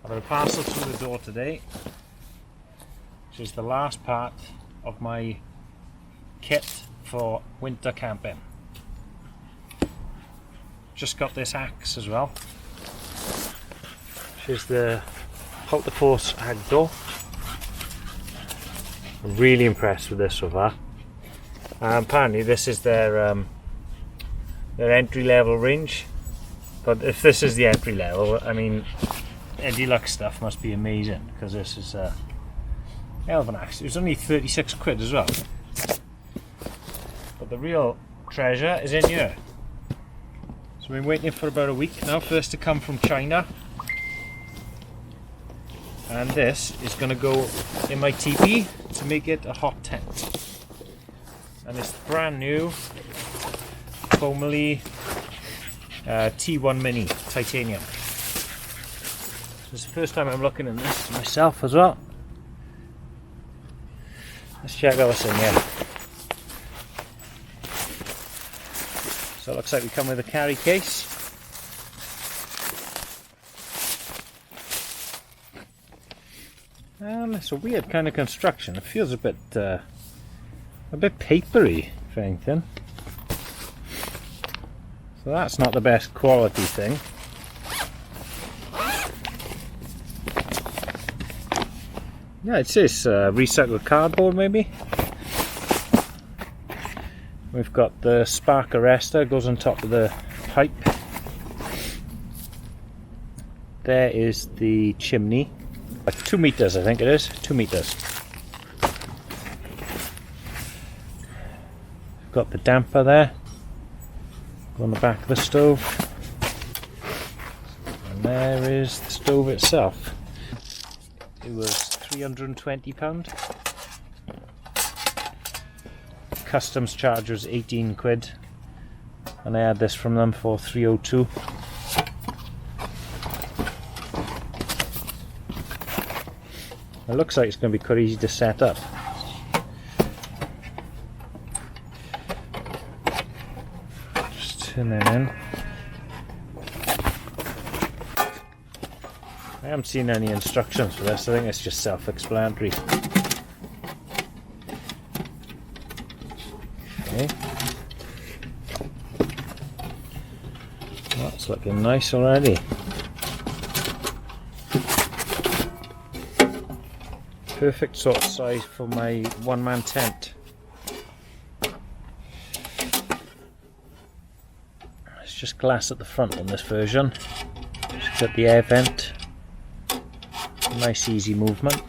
I've had a parcel through the door today, which is the last part of my kit for winter camping. Just got this axe as well, which is the Hultafors Agdor. I'm really impressed with this so far. Apparently this is their entry level range, but if this is the entry level, I mean, their deluxe stuff must be amazing, because this is a hell of an axe. It was only 36 quid as well, but the real treasure is in here. So we've been waiting for about a week now for this to come from China, and this is going to go in my teepee to make it a hot tent. And it's brand new Pomoly T1 Mini titanium. This is the first time I'm looking at this myself as well. Let's check out what's in here. So it looks like we come with a carry case. It's a weird kind of construction. It feels a bit papery, if anything. So that's not the best quality thing. Yeah, it says recycled cardboard maybe. We've got the spark arrestor, goes on top of the pipe. There is the chimney, like 2 meters I think it is, 2 meters. Got the damper there, on the back of the stove. And there is the stove itself. It was £320. Customs charge was 18 quid, and I had this from them for 302. It looks like it's going to be quite easy to set up. Just turn that in. I haven't seen any instructions for this. I think it's just self-explanatory. Okay. That's looking nice already. Perfect sort of size for my one-man tent. It's just glass at the front on this version. It's got the air vent. Nice easy movement.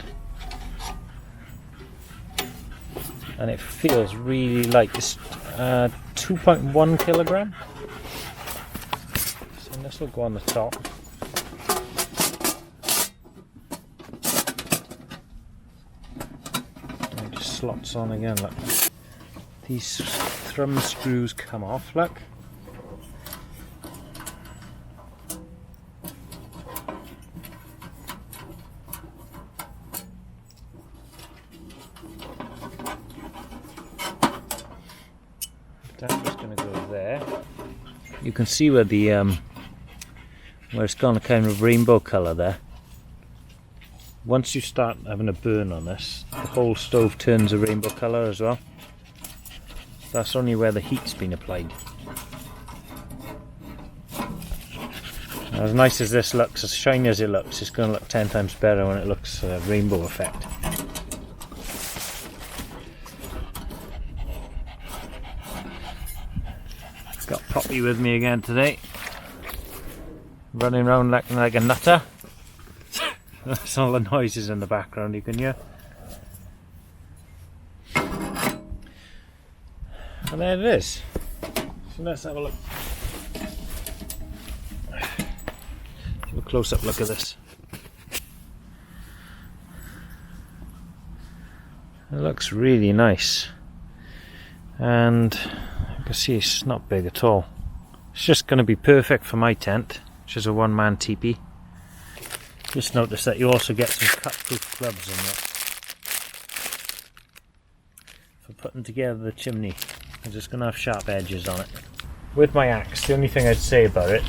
And it feels really light. It's 2.1 kilogram. So this will go on the top. And it just slots on again, look. These thumb screws come off, look. That was going to go there. You can see where the where it's gone a kind of rainbow colour there. Once you start having a burn on this, the whole stove turns a rainbow colour as well. That's only where the heat's been applied. Now, as nice as this looks, as shiny as it looks, it's going to look 10 times better when it looks rainbow effect. Got Poppy with me again today, running around like a nutter. That's all the noises in the background you can hear. And there it is. So let's have a look. Have a close-up look at this. It looks really nice, and you can see it's not big at all. It's just going to be perfect for my tent, which is a one-man teepee. Just notice that you also get some cut-proof gloves in there for putting together the chimney. I'm just going to have sharp edges on it. With my axe, the only thing I'd say about it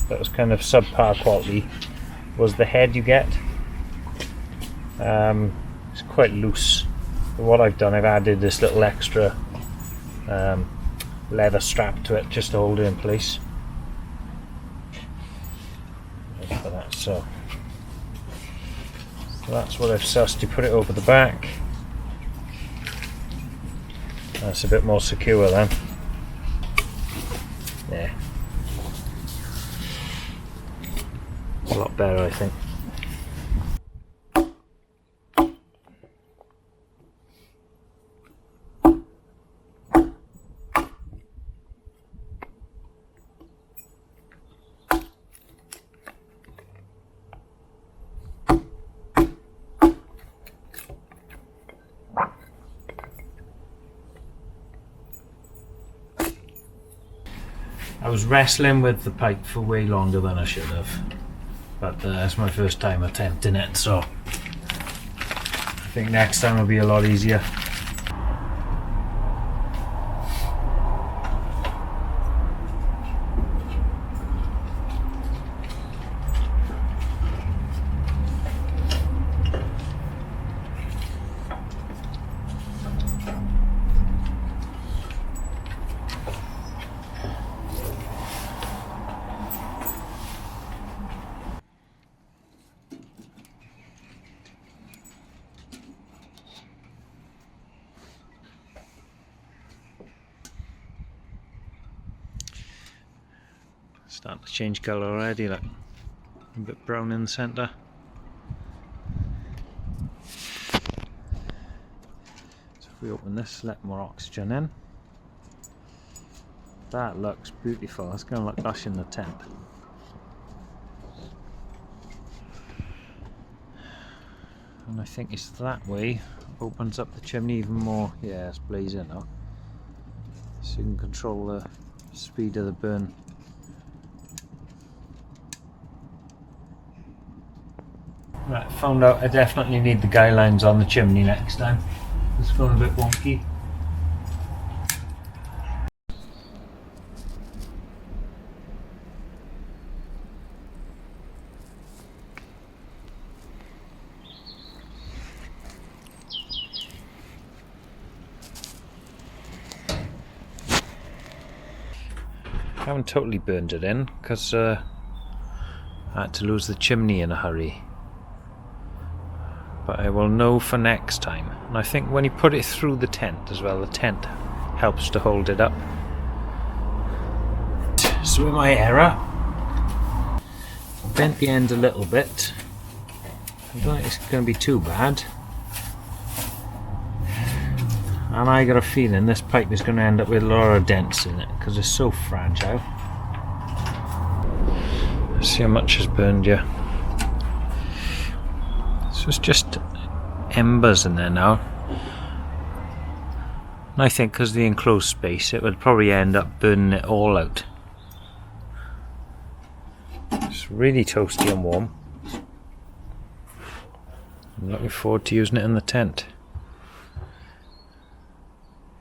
that was kind of subpar quality was the head you get. It's quite loose. But what I've done, I've added this little extra leather strap to it just to hold it in place. Just for that, so that's what I've sussed. You put it over the back. That's a bit more secure then. Yeah. A lot better, I think. I was wrestling with the pipe for way longer than I should have, but it's my first time attempting it, so I think next time will be a lot easier. Starting to change colour already, like a bit brown in the centre. So if we open this, let more oxygen in. That looks beautiful. It's going to look lush in the tent. And I think it's that way opens up the chimney even more. Yeah, it's blazing now. So you can control the speed of the burn. Right, found out I definitely need the guy lines on the chimney next time. It's going a bit wonky. I haven't totally burned it in because I had to lose the chimney in a hurry. But I will know for next time. And I think when you put it through the tent as well, the tent helps to hold it up. So with my error, I bent the end a little bit. I don't think it's going to be too bad. And I got a feeling this pipe is going to end up with a lot of dents in it because it's so fragile. Let's see how much has burned you. So it's just embers in there now. And I think because of the enclosed space it would probably end up burning it all out. It's really toasty and warm. I'm looking forward to using it in the tent.